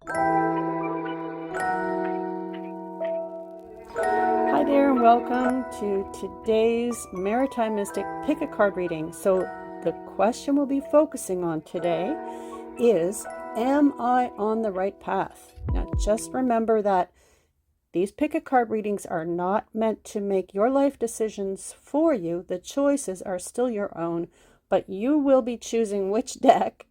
Hi there and welcome to today's Maritime Mystic Pick a Card reading. So the question we'll be focusing on today is, am I on the right path? Now just remember that these pick a card readings are not meant to make your life decisions for you. The choices are still your own, but you will be choosing which deck,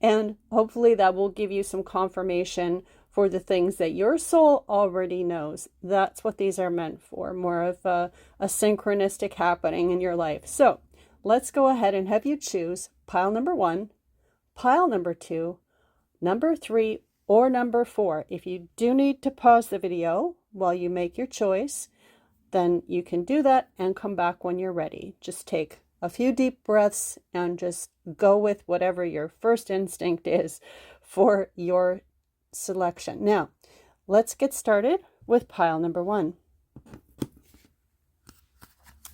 and hopefully that will give you some confirmation for the things that your soul already knows. That's what these are meant for, more of a synchronistic happening in your life. So let's go ahead and have you choose pile number 1, pile number 2, number 3, or number 4. If you do need to pause the video while you make your choice, then you can do that and come back when you're ready. Just take a few deep breaths and just go with whatever your first instinct is for your selection. Now, let's get started with pile number 1.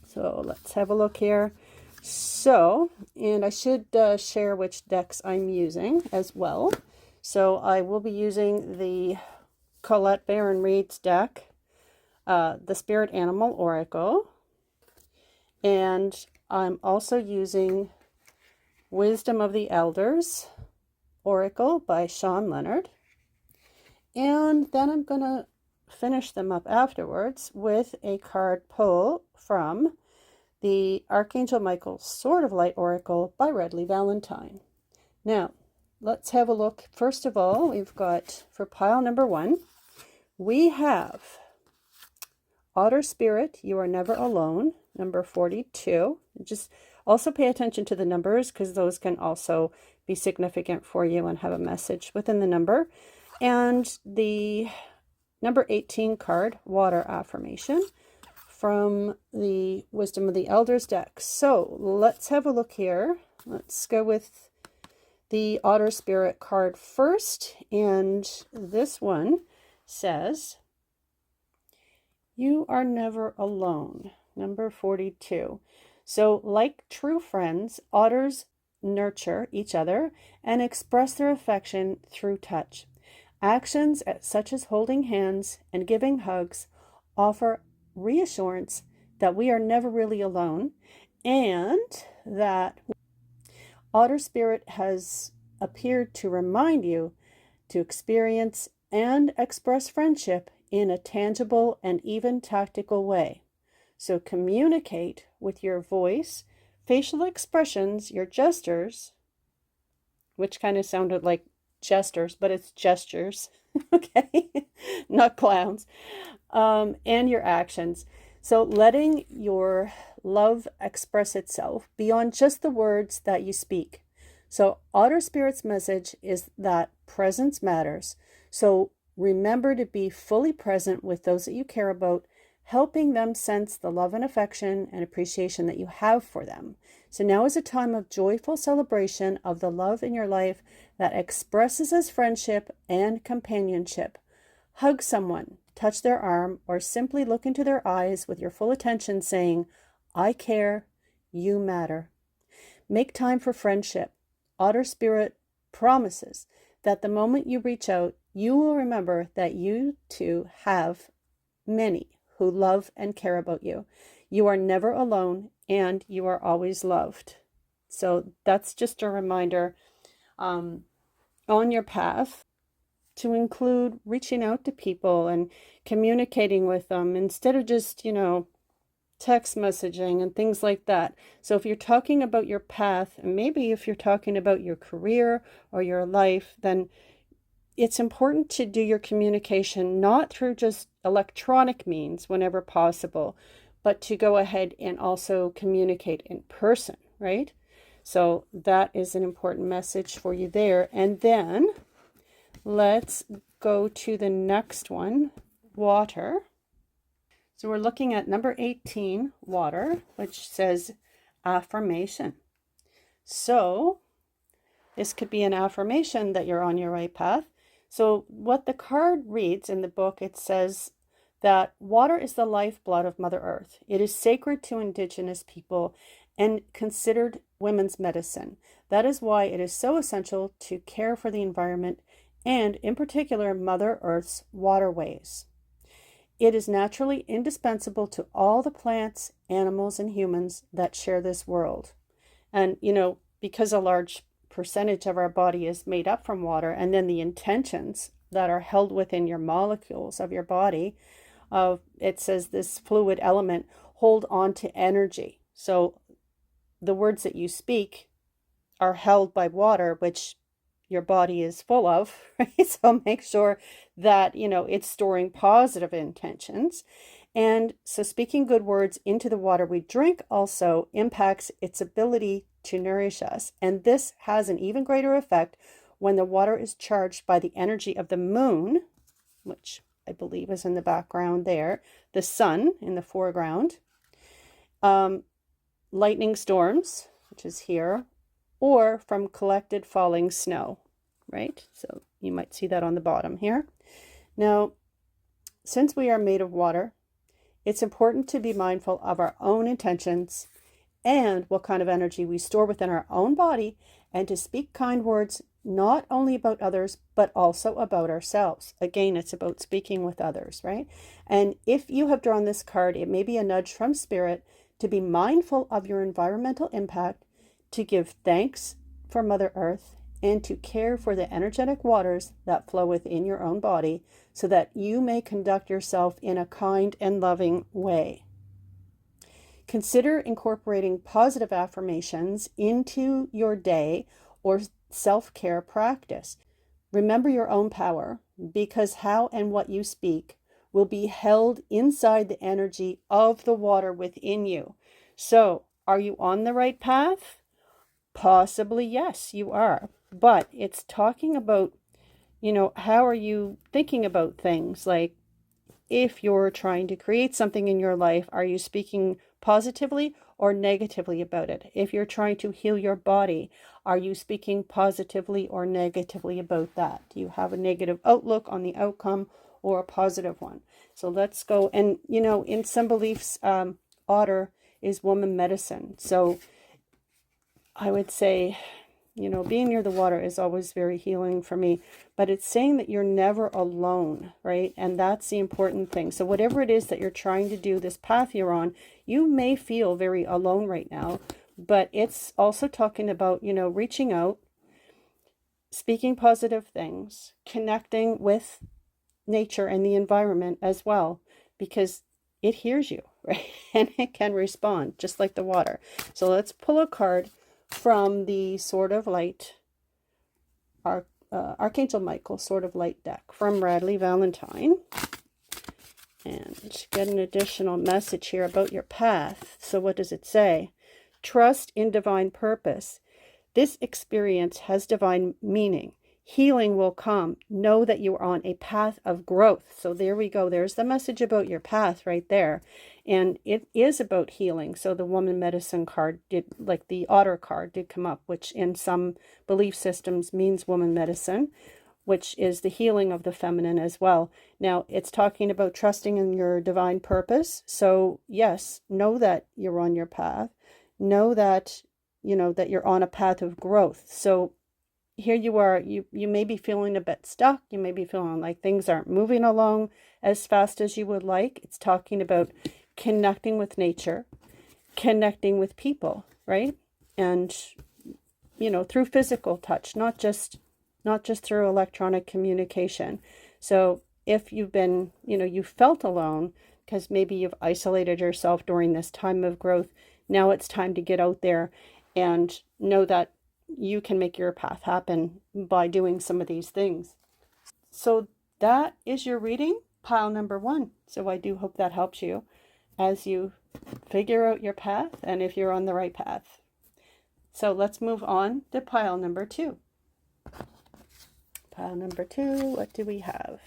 So let's have a look here. So, and I should share which decks I'm using as well. So I will be using the Colette Baron-Reid's deck, the Spirit Animal Oracle, and I'm also using Wisdom of the Elders Oracle by Shawn, Leonard. And then I'm going to finish them up afterwards with a card pull from the Archangel Michael's Sword of Light Oracle by Radleigh, Valentine. Now, let's have a look. First of all, we've got, for pile number 1, we have Otter Spirit, You Are Never Alone, number 42. Just also pay attention to the numbers because those can also be significant for you and have a message within the number. And the number 18 card, Water Affirmation, from the Wisdom of the Elders deck. So let's have a look here. Let's go with the Otter Spirit card first. And this one says, You Are Never Alone, number 42. So like true friends, otters nurture each other and express their affection through touch. Actions such as holding hands and giving hugs offer reassurance that we are never really alone, and that Otter Spirit has appeared to remind you to experience and express friendship in a tangible and even tactical way. So communicate with your voice, facial expressions, your gestures, which kind of sounded like jesters, but it's gestures, okay? Not clowns, and your actions. So letting your love express itself beyond just the words that you speak. So Otter Spirit's message is that presence matters. So remember to be fully present with those that you care about, helping them sense the love and affection and appreciation that you have for them. So now is a time of joyful celebration of the love in your life that expresses as friendship and companionship. Hug someone, touch their arm, or simply look into their eyes with your full attention, saying, I care, you matter. Make time for friendship. Otter Spirit promises that the moment you reach out, you will remember that you too have many who love and care about you. You are never alone, and you are always loved. So that's just a reminder on your path to include reaching out to people and communicating with them instead of just, text messaging and things like that. So if you're talking about your path, and maybe if you're talking about your career or your life, then it's important to do your communication not through just electronic means whenever possible, but to go ahead and also communicate in person, right? So that is an important message for you there. And then let's go to the next one, water. So we're looking at number 18, water, which says affirmation. So this could be an affirmation that you're on your right path. So what the card reads in the book, it says that water is the lifeblood of Mother Earth. It is sacred to Indigenous people and considered women's medicine. That is why it is so essential to care for the environment and in particular, Mother Earth's waterways. It is naturally indispensable to all the plants, animals, and humans that share this world. And, because a large percentage of our body is made up from water, and then the intentions that are held within your molecules of your body, it says this fluid element hold on to energy. So the words that you speak are held by water, which your body is full of, right? So make sure that, it's storing positive intentions. And so speaking good words into the water we drink also impacts its ability to nourish us. And this has an even greater effect when the water is charged by the energy of the moon, which I believe is in the background there, the sun in the foreground, lightning storms, which is here, or from collected falling snow, right? So you might see that on the bottom here. Now, since we are made of water, it's important to be mindful of our own intentions and what kind of energy we store within our own body, and to speak kind words not only about others, but also about ourselves. Again, it's about speaking with others, right? And if you have drawn this card, it may be a nudge from Spirit to be mindful of your environmental impact, to give thanks for Mother Earth, and to care for the energetic waters that flow within your own body, so that you may conduct yourself in a kind and loving way. Consider incorporating positive affirmations into your day or self-care practice. Remember your own power, because how and what you speak will be held inside the energy of the water within you. So, are you on the right path? Possibly, yes, you are. But it's talking about, how are you thinking about things? Like, if you're trying to create something in your life, are you speaking positively or negatively about it? If you're trying to heal your body, are you speaking positively or negatively about that? Do you have a negative outlook on the outcome or a positive one? So let's go. And, in some beliefs, otter is woman medicine. So I would say, being near the water is always very healing for me, but it's saying that you're never alone, right? And that's the important thing. So whatever it is that you're trying to do, this path you're on, you may feel very alone right now, but it's also talking about, reaching out, speaking positive things, connecting with nature and the environment as well, because it hears you, right? And it can respond just like the water. So let's pull a card from the Sword of Light, Archangel Michael Sword of Light deck from Radleigh Valentine, and get an additional message here about your path. So what does it say? Trust in divine purpose. This experience has divine meaning. Healing will come. Know that you are on a path of growth. So there we go. There's the message about your path right there. And it is about healing. So the woman medicine card did, like the otter card did come up, which in some belief systems means woman medicine, which is the healing of the feminine as well. Now, it's talking about trusting in your divine purpose. So yes, know that you're on your path. Know that, that you're on a path of growth. So here you are, you may be feeling a bit stuck. You may be feeling like things aren't moving along as fast as you would like. It's talking about connecting with nature, connecting with people, right? And, through physical touch, not just through electronic communication. So if you've been, you felt alone because maybe you've isolated yourself during this time of growth, now it's time to get out there and know that you can make your path happen by doing some of these things. So that is your reading, pile number 1. So I do hope that helps you as you figure out your path and if you're on the right path. So let's move on to pile number 2. Pile number 2, what do we have?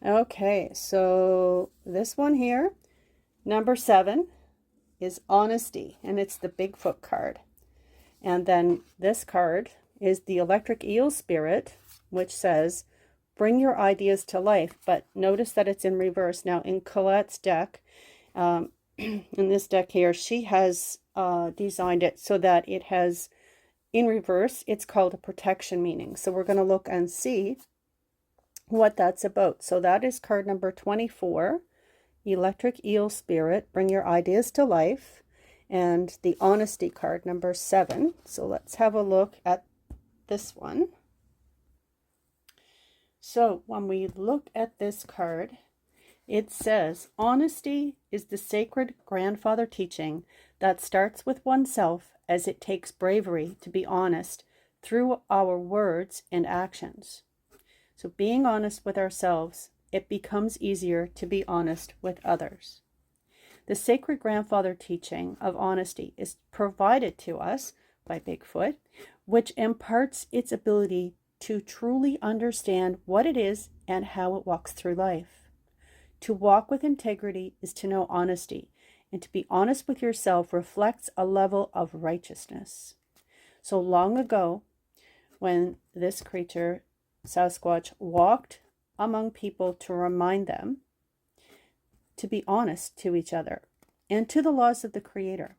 Okay, so this one here, number 7, is honesty, and it's the Bigfoot card. And then this card is the Electric Eel Spirit, which says, bring your ideas to life. But notice that it's in reverse. Now, in Colette's deck, in this deck here, she has designed it so that it has, in reverse, it's called a protection meaning. So we're going to look and see what that's about. So that is card number 24, Electric Eel Spirit, bring your ideas to life, and the honesty card number 7. So let's have a look at this one. So when we look at this card, it says, honesty is the sacred grandfather teaching that starts with oneself, as it takes bravery to be honest through our words and actions. So being honest with ourselves, it becomes easier to be honest with others. The sacred grandfather teaching of honesty is provided to us by Bigfoot, which imparts its ability to truly understand what it is and how it walks through life. To walk with integrity is to know honesty, and to be honest with yourself reflects a level of righteousness. So long ago, when this creature, Sasquatch, walked among people to remind them to be honest to each other and to the laws of the Creator.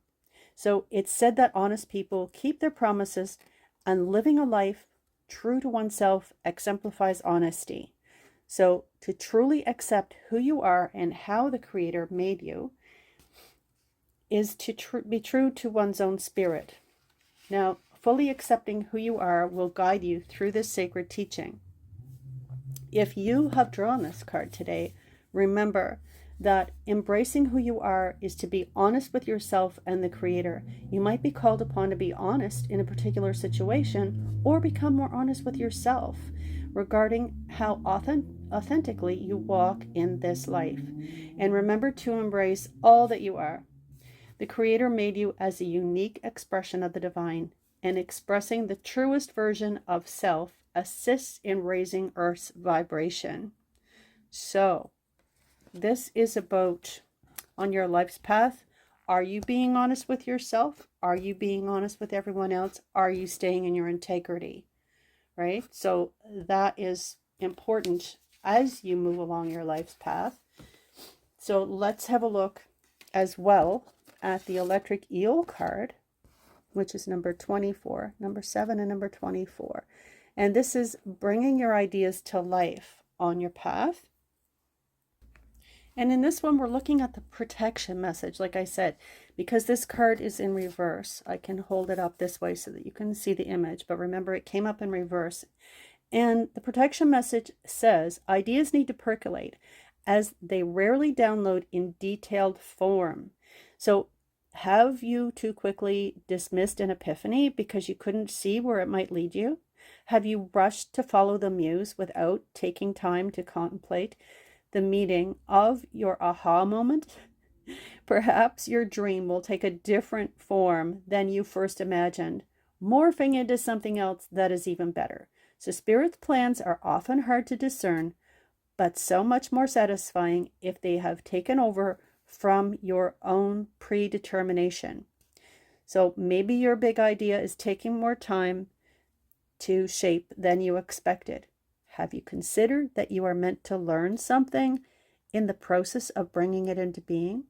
So it's said that honest people keep their promises, and living a life true to oneself exemplifies honesty. So to truly accept who you are and how the Creator made you is to be true to one's own spirit. Now, fully accepting who you are will guide you through this sacred teaching. If you have drawn this card today, remember that embracing who you are is to be honest with yourself and the Creator. You might be called upon to be honest in a particular situation, or become more honest with yourself regarding how authentically you walk in this life. And remember to embrace all that you are. The Creator made you as a unique expression of the divine, and expressing the truest version of self assists in raising Earth's vibration. So, this is about on your life's path. Are you being honest with yourself? Are you being honest with everyone else? Are you staying in your integrity? Right? So that is important as you move along your life's path. So let's have a look as well at the Electric Eel card, which is number 24, number 7 and number 24. And this is bringing your ideas to life on your path. And in this one, we're looking at the protection message, like I said, because this card is in reverse. I can hold it up this way so that you can see the image, but remember it came up in reverse. And the protection message says, ideas need to percolate as they rarely download in detailed form. So have you too quickly dismissed an epiphany because you couldn't see where it might lead you? Have you rushed to follow the muse without taking time to contemplate the meaning of your aha moment? Perhaps your dream will take a different form than you first imagined, morphing into something else that is even better. So Spirit's plans are often hard to discern, but so much more satisfying if they have taken over from your own predetermination. So maybe your big idea is taking more time to shape than you expected. Have you considered that you are meant to learn something in the process of bringing it into being?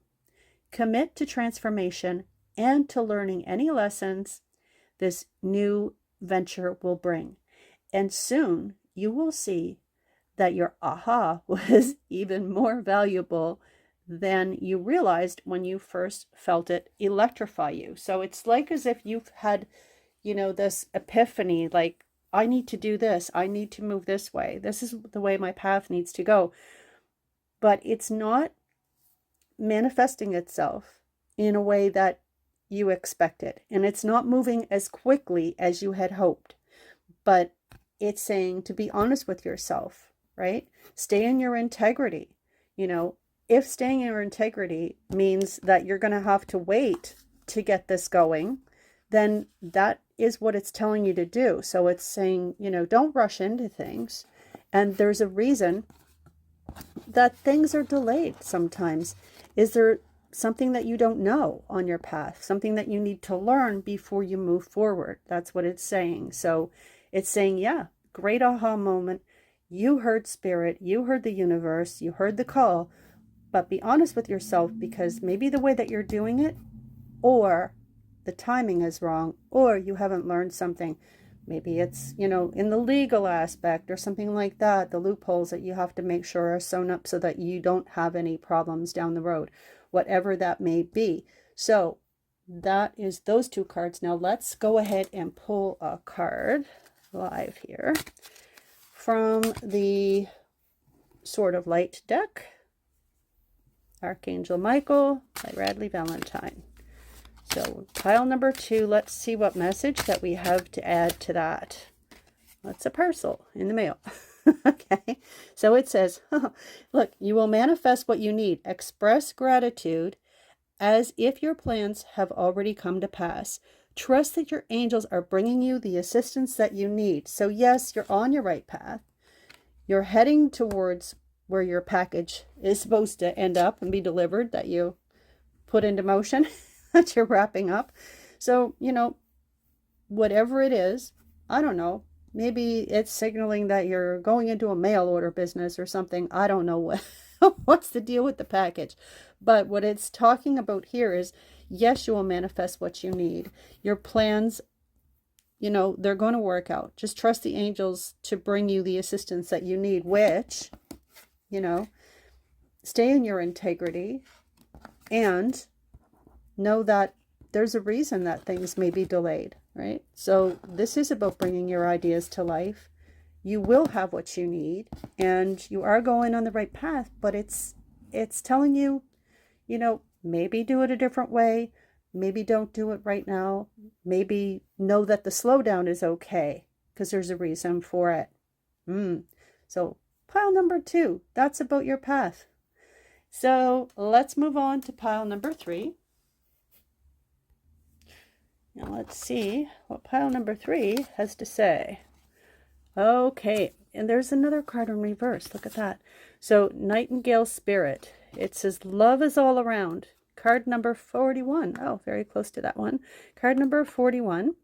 Commit to transformation and to learning any lessons this new venture will bring. And soon you will see that your aha was even more valuable than you realized when you first felt it electrify you. So it's like as if you've had, this epiphany, like, I need to do this. I need to move this way. This is the way my path needs to go. But it's not manifesting itself in a way that you expected. And it's not moving as quickly as you had hoped. But it's saying to be honest with yourself, right? Stay in your integrity. If staying in your integrity means that you're going to have to wait to get this going, then that is what it's telling you to do. So it's saying, don't rush into things. And there's a reason that things are delayed sometimes. Is there something that you don't know on your path? Something that you need to learn before you move forward? That's what it's saying. So it's saying, yeah, great aha moment. You heard Spirit, you heard the universe, you heard the call, but be honest with yourself, because maybe the way that you're doing it, or the timing is wrong, or you haven't learned something. Maybe it's, you know, in the legal aspect or something like that, the loopholes that you have to make sure are sewn up so that you don't have any problems down the road, whatever that may be. So that is those two cards. Now let's go ahead and pull a card live here from the Sword of Light deck. Archangel Michael by Radleigh Valentine. So pile number 2, let's see what message that we have to add to that. That's a parcel in the mail. Okay, so it says, look, you will manifest what you need. Express gratitude as if your plans have already come to pass. Trust that your angels are bringing you the assistance that you need. So yes, you're on your right path. You're heading towards where your package is supposed to end up and be delivered, that you put into motion, that you're wrapping up. So, you know, whatever it is, I don't know, maybe it's signaling that you're going into a mail order business or something. I don't know what what's the deal with the package. But what it's talking about here is, yes, you will manifest what you need. Your plans, you know, they're going to work out. Just trust the angels to bring you the assistance that you need, which, you know, stay in your integrity and know that there's a reason that things may be delayed, right? So this is about bringing your ideas to life. You will have what you need and you are going on the right path, but it's telling you, you know, maybe do it a different way. Maybe don't do it right now. Maybe know that the slowdown is okay because there's a reason for it. So pile number 2, that's about your path. So let's move on to pile number 3. Now let's see what pile number 3 has to say. Okay, and there's another card in reverse. Look at that. So Nightingale Spirit. It says love is all around. Card number 41. Oh, very close to that one. Card number 41,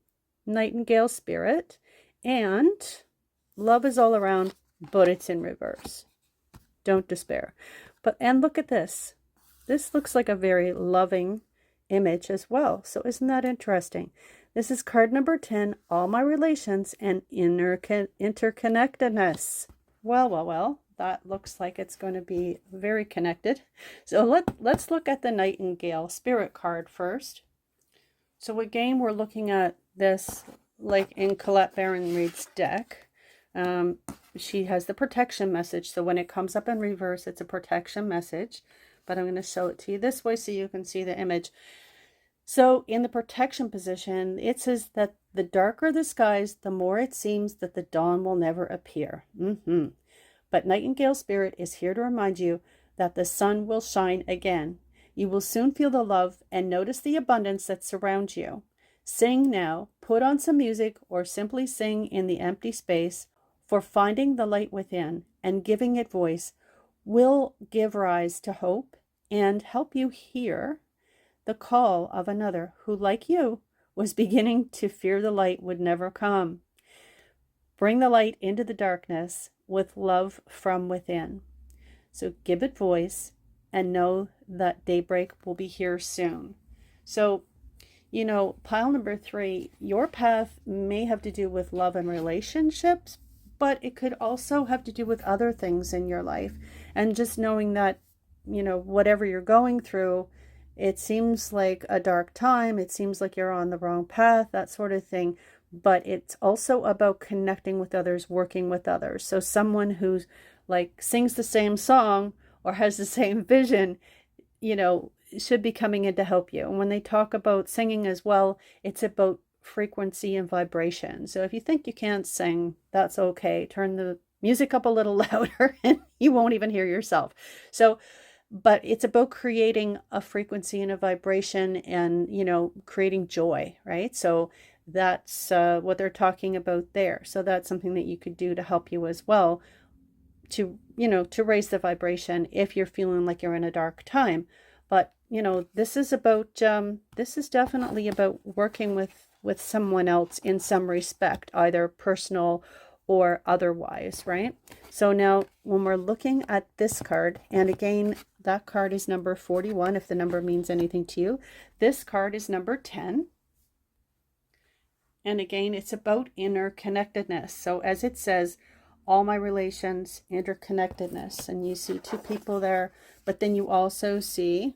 Nightingale Spirit. And love is all around, but it's in reverse. Don't despair. And look at this. This looks like a very loving image as well. So isn't that interesting? This is card number 10, all my relations and interconnectedness. Well, that looks like it's going to be very connected. So let's look at the Nightingale Spirit card first. So again, we're looking at this like in Colette Baron-Reid's deck. She has the protection message. So when it comes up in reverse, it's a protection message. But I'm going to show it to you this way so you can see the image. So in the protection position, it says that the darker the skies, the more it seems that the dawn will never appear. But Nightingale Spirit is here to remind you that the sun will shine again. You will soon feel the love and notice the abundance that surrounds you. Sing now, put on some music, or simply sing in the empty space, for finding the light within and giving it voice will give rise to hope and help you hear the call of another who, like you, was beginning to fear the light would never come. Bring the light into the darkness with love from within. So give it voice and know that daybreak will be here soon. So, you know, pile number 3, your path may have to do with love and relationships, but it could also have to do with other things in your life. And just knowing that, you know, whatever you're going through, it seems like a dark time. It seems like you're on the wrong path, that sort of thing. But it's also about connecting with others, working with others. So someone who's like sings the same song or has the same vision, you know, should be coming in to help you. And when they talk about singing as well, it's about frequency and vibration. So if you think you can't sing, that's okay. Turn the music up a little louder and you won't even hear yourself. So, but it's about creating a frequency and a vibration and, you know, creating joy, right? So that's what they're talking about there. So that's something that you could do to help you as well, to, you know, to raise the vibration if you're feeling like you're in a dark time. But, you know, this is about, this is definitely about working with someone else in some respect, either personal or otherwise, right? So now when we're looking at this card, and again, that card is number 41, if the number means anything to you. This card is number 10. And again, it's about interconnectedness. So as it says, all my relations, interconnectedness. And you see two people there, but then you also see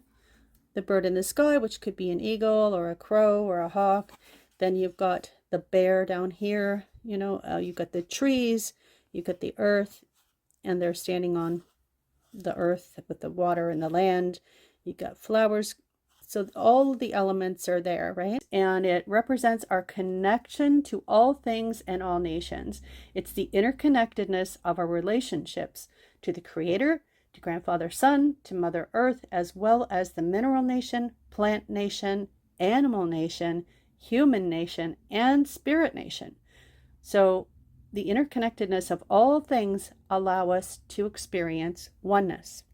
the bird in the sky, which could be an eagle or a crow or a hawk. Then you've got the bear down here, you've got the trees, you've got the earth, and they're standing on the earth with the water and the land. You've got flowers. So all the elements are there, right? And it represents our connection to all things and all nations. It's the interconnectedness of our relationships to the Creator, to Grandfather Sun, to Mother Earth, as well as the mineral nation, plant nation, animal nation, human nation, and spirit nation. So the interconnectedness of all things allow us to experience oneness.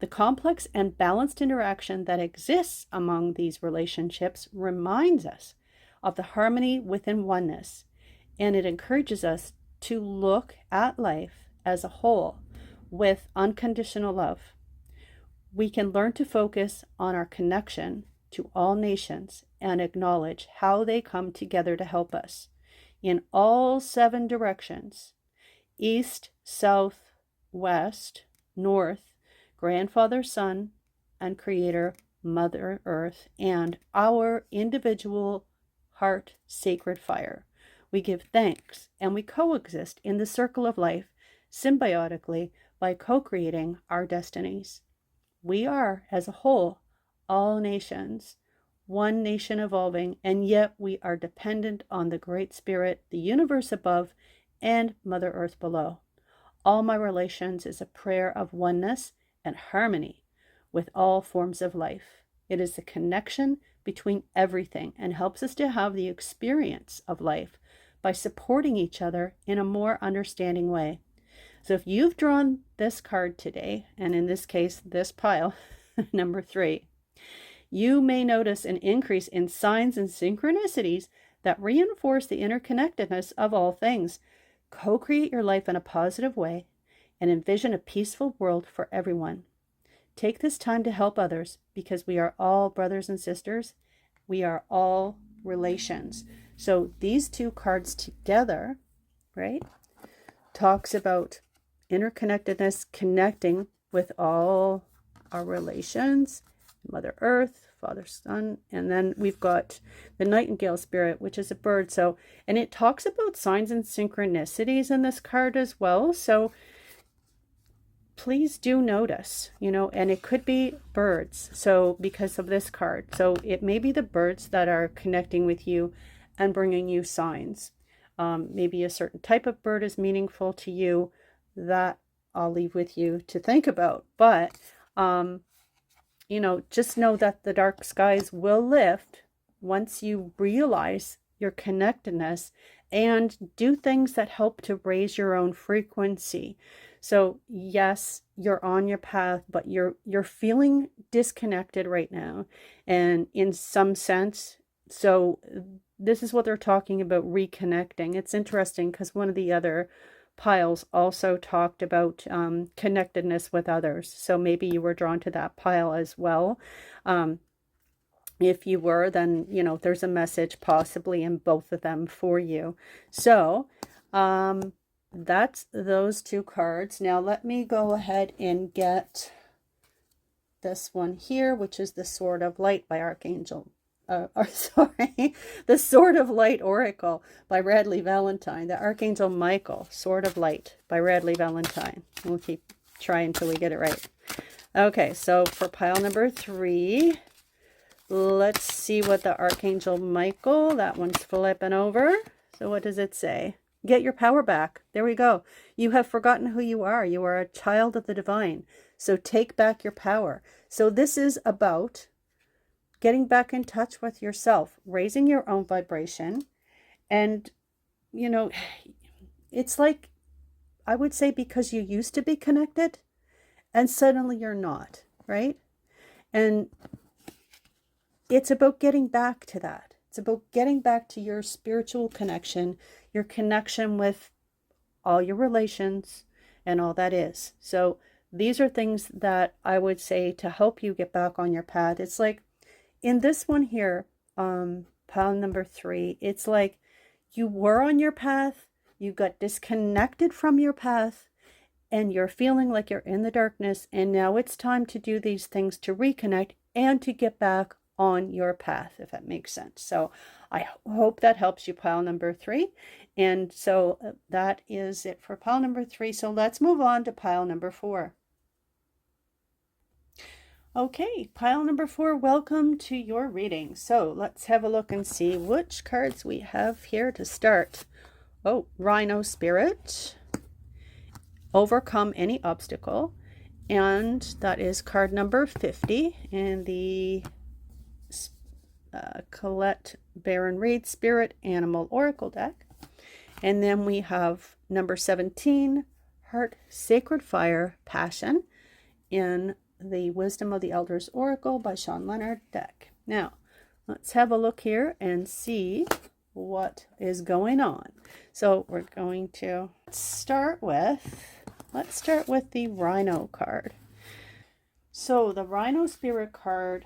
The complex and balanced interaction that exists among these relationships reminds us of the harmony within oneness, and it encourages us to look at life as a whole with unconditional love. We can learn to focus on our connection to all nations and acknowledge how they come together to help us in all 7 directions: east, south, west, north, Grandfather Sun, and Creator Mother Earth, and our individual heart sacred fire. We give thanks and we coexist in the circle of life symbiotically by co-creating our destinies. We are, as a whole, all nations, one nation evolving, and yet we are dependent on the Great Spirit, the universe above, and Mother Earth below. All my relations is a prayer of oneness and harmony with all forms of life. It is the connection between everything and helps us to have the experience of life by supporting each other in a more understanding way. So if you've drawn this card today, and in this case, this pile, number 3, you may notice an increase in signs and synchronicities that reinforce the interconnectedness of all things. Co-create your life in a positive way and envision a peaceful world for everyone. Take this time to help others because we are all brothers and sisters. We are all relations. So these 2 cards together, right, talks about interconnectedness, connecting with all our relations, Mother Earth, Father Sun, and then we've got the Nightingale Spirit, which is a bird. So, and it talks about signs and synchronicities in this card as well. So please do notice, and it could be birds. So because of this card, so it may be the birds that are connecting with you and bringing you signs. Maybe a certain type of bird is meaningful to you. That I'll leave with you to think about. But, just know that the dark skies will lift once you realize your connectedness and do things that help to raise your own frequency. So yes, you're on your path, but you're feeling disconnected right now. And in some sense, so this is what they're talking about, reconnecting. It's interesting because one of the other piles also talked about connectedness with others. So maybe you were drawn to that pile as well. If you were, then, there's a message possibly in both of them for you. So that's those 2 cards. Now let me go ahead and get this one here, which is the Sword of Light by Archangel. The Sword of Light Oracle by Radleigh Valentine. The Archangel Michael, Sword of Light by Radleigh Valentine. We'll keep trying until we get it right. Okay, so for pile number 3, let's see what the Archangel Michael, that one's flipping over. So what does it say? Get your power back. There we go. You have forgotten who you are. You are a child of the divine. So take back your power. So this is about getting back in touch with yourself, raising your own vibration. And, it's like, I would say, because you used to be connected and suddenly you're not, right? And it's about getting back to that. It's about getting back to your spiritual connection, your connection with all your relations and all that is. So these are things that I would say to help you get back on your path. It's like, in this one here, pile number 3. It's like you were on your path, you got disconnected from your path, and you're feeling like you're in the darkness, and now it's time to do these things to reconnect and to get back on your path, if that makes sense. So I hope that helps you, pile number 3. And so that is it for pile number 3. So let's move on to pile number 4. Okay, pile number 4, welcome to your reading. So let's have a look and see which cards we have here to start. Oh, Rhino Spirit, overcome any obstacle, and that is card number 50 in the Colette Baron-Reid Spirit Animal Oracle deck. And then we have number 17, Heart Sacred Fire Passion, in the Wisdom of the Elders Oracle by Shawn Leonard deck. Now, let's have a look here and see what is going on. So we're going to start with the Rhino card. So the Rhino Spirit card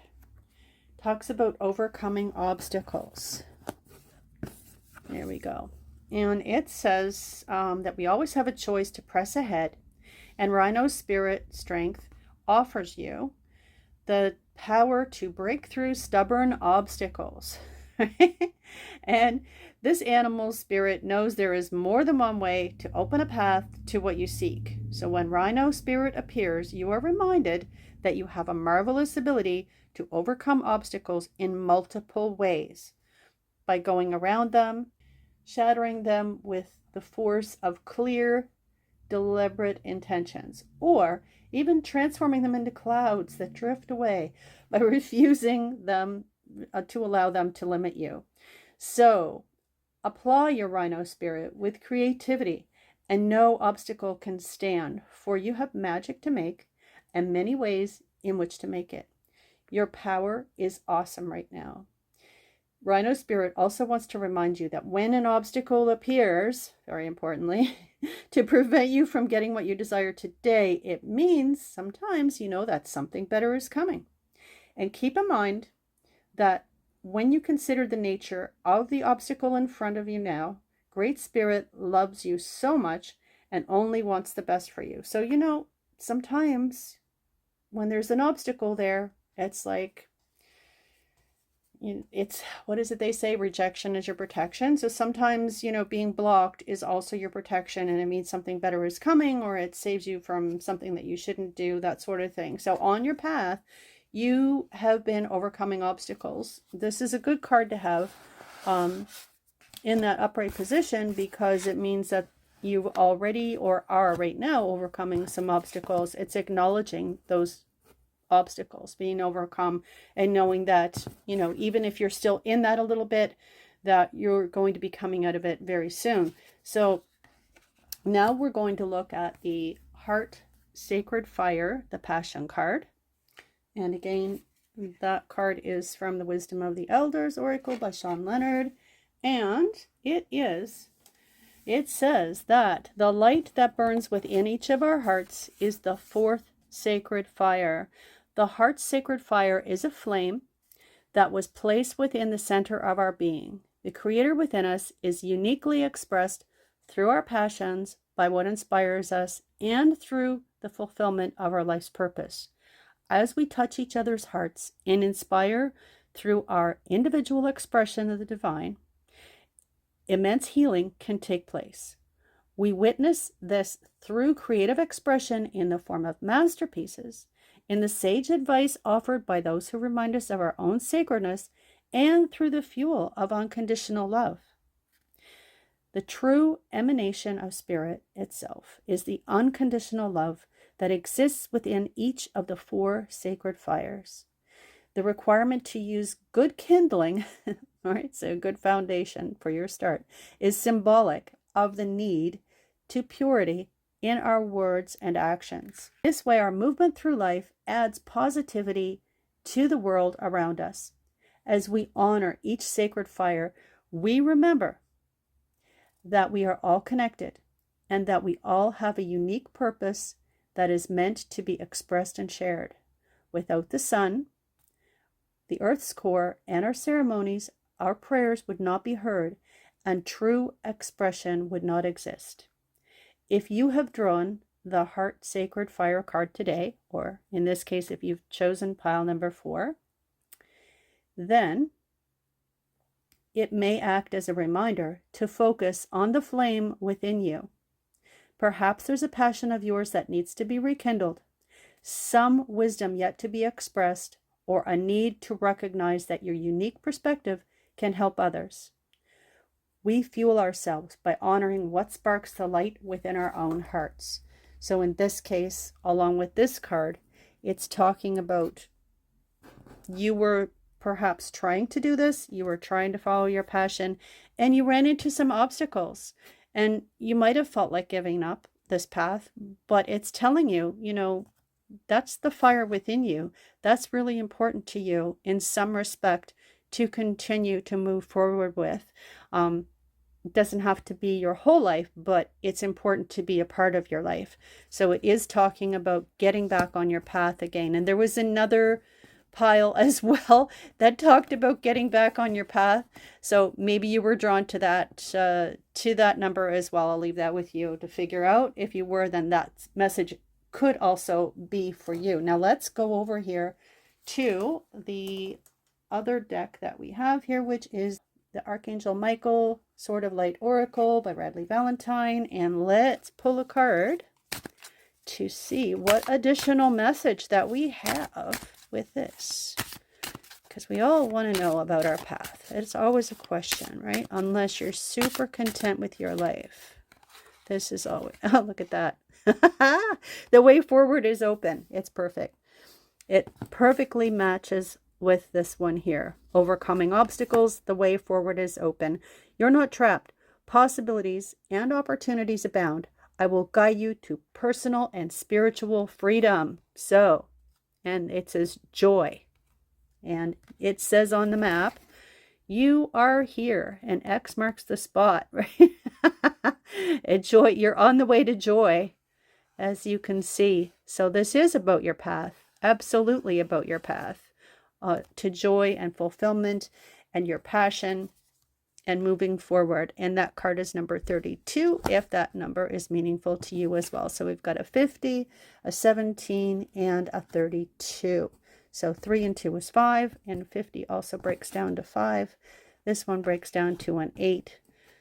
talks about overcoming obstacles. There we go. And it says that we always have a choice to press ahead, and Rhino Spirit Strength offers you the power to break through stubborn obstacles. And this animal spirit knows there is more than one way to open a path to what you seek. So when Rhino Spirit appears, you are reminded that you have a marvelous ability to overcome obstacles in multiple ways, by going around them, shattering them with the force of clear, deliberate intentions, or even transforming them into clouds that drift away by refusing them to allow them to limit you. So apply your Rhino Spirit with creativity, and no obstacle can stand, for you have magic to make and many ways in which to make it. Your power is awesome right now. Rhino Spirit also wants to remind you that when an obstacle appears, very importantly, to prevent you from getting what you desire today, it means sometimes you know that something better is coming. And keep in mind that when you consider the nature of the obstacle in front of you now, Great Spirit loves you so much and only wants the best for you. So, you know, sometimes when there's an obstacle there, it's like, it's, what is it they say? Rejection is your protection. So sometimes, you know, being blocked is also your protection, and it means something better is coming, or it saves you from something that you shouldn't do, that sort of thing. So on your path, you have been overcoming obstacles. This is a good card to have in that upright position, because it means that you already or are right now overcoming some obstacles. It's acknowledging those obstacles being overcome and knowing that, you know, even if you're still in that a little bit, that you're going to be coming out of it very soon. So now we're going to look at the Heart Sacred Fire, the Passion card. And again, that card is from the Wisdom of the Elders Oracle by Shawn Leonard. And it says that the light that burns within each of our hearts is the fourth sacred fire. The heart's sacred fire is a flame that was placed within the center of our being. The Creator within us is uniquely expressed through our passions, by what inspires us, and through the fulfillment of our life's purpose. As we touch each other's hearts and inspire through our individual expression of the divine, immense healing can take place. We witness this through creative expression in the form of masterpieces, in the sage advice offered by those who remind us of our own sacredness, and through the fuel of unconditional love. The true emanation of Spirit itself is the unconditional love that exists within each of the four sacred fires. The requirement to use good kindling, all right, so a good foundation for your start, is symbolic of the need to purity in our words and actions. This way, our movement through life adds positivity to the world around us. As we honor each sacred fire, we remember that we are all connected and that we all have a unique purpose that is meant to be expressed and shared. Without the sun, the earth's core, and our ceremonies, our prayers would not be heard and true expression would not exist. If you have drawn the Heart Sacred Fire card today, or in this case, if you've chosen pile number 4, then it may act as a reminder to focus on the flame within you. Perhaps there's a passion of yours that needs to be rekindled, some wisdom yet to be expressed, or a need to recognize that your unique perspective can help others. We fuel ourselves by honoring what sparks the light within our own hearts. So in this case, along with this card, it's talking about you were perhaps trying to do this, you were trying to follow your passion, and you ran into some obstacles. And you might have felt like giving up this path, but it's telling you, that's the fire within you. That's really important to you in some respect to continue to move forward with. It doesn't have to be your whole life, but it's important to be a part of your life. So it is talking about getting back on your path again. And there was another pile as well that talked about getting back on your path. So maybe you were drawn to that number as well. I'll leave that with you to figure out. If you were, then that message could also be for you. Now let's go over here to the other deck that we have here, which is the Archangel Michael Sword of Light Oracle by Radleigh Valentine. And let's pull a card to see what additional message that we have with this, because we all want to know about our path. It's always a question, right? Unless you're super content with your life. This is always, oh, look at that. The way forward is open. It's perfect. It perfectly matches with this one here. Overcoming obstacles, the way forward is open. You're not trapped. Possibilities and opportunities abound. I will guide you to personal and spiritual freedom. So, and it says joy. And it says on the map, you are here, and X marks the spot, right? Joy, you're on the way to joy, as you can see. So this is about your path, absolutely about your path to joy and fulfillment and your passion and moving forward. And that card is number 32, if that number is meaningful to you as well. So we've got a 50, a 17, and a 32. So 3 and 2 is 5, and 50 also breaks down to 5. This one breaks down to an 8.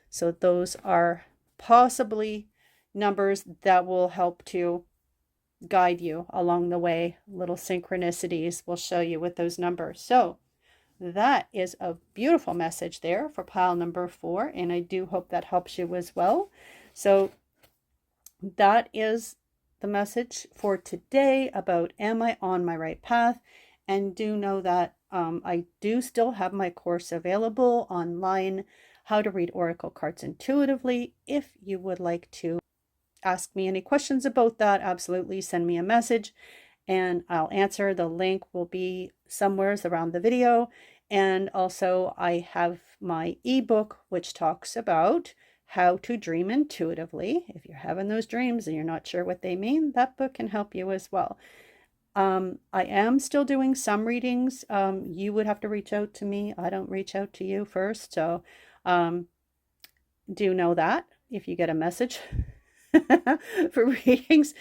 So those are possibly numbers that will help to guide you along the way. Little synchronicities will show you with those numbers. So that is a beautiful message there for pile number 4, and I do hope that helps you as well. So that is the message for today about am I on my right path? And do know that I do still have my course available online, How to Read Oracle Cards Intuitively. If you would like to ask me any questions about that, absolutely send me a message and I'll answer. The link will be somewhere around the video. And also I have my ebook, which talks about how to dream intuitively. If you're having those dreams and you're not sure what they mean, that book can help you as well. I am still doing some readings. You would have to reach out to me. I don't reach out to you first. So do know that if you get a message for readings,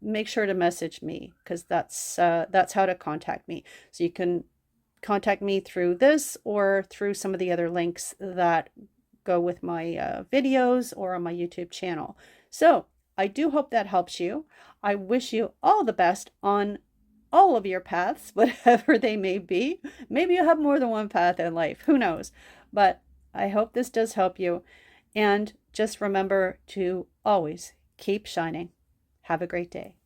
make sure to message me, because that's how to contact me. So you can contact me through this or through some of the other links that go with my videos or on my YouTube channel. So I do hope that helps you. I wish you all the best on all of your paths, whatever they may be. Maybe you have more than one path in life. Who knows? But I hope this does help you. And just remember to always keep shining. Have a great day.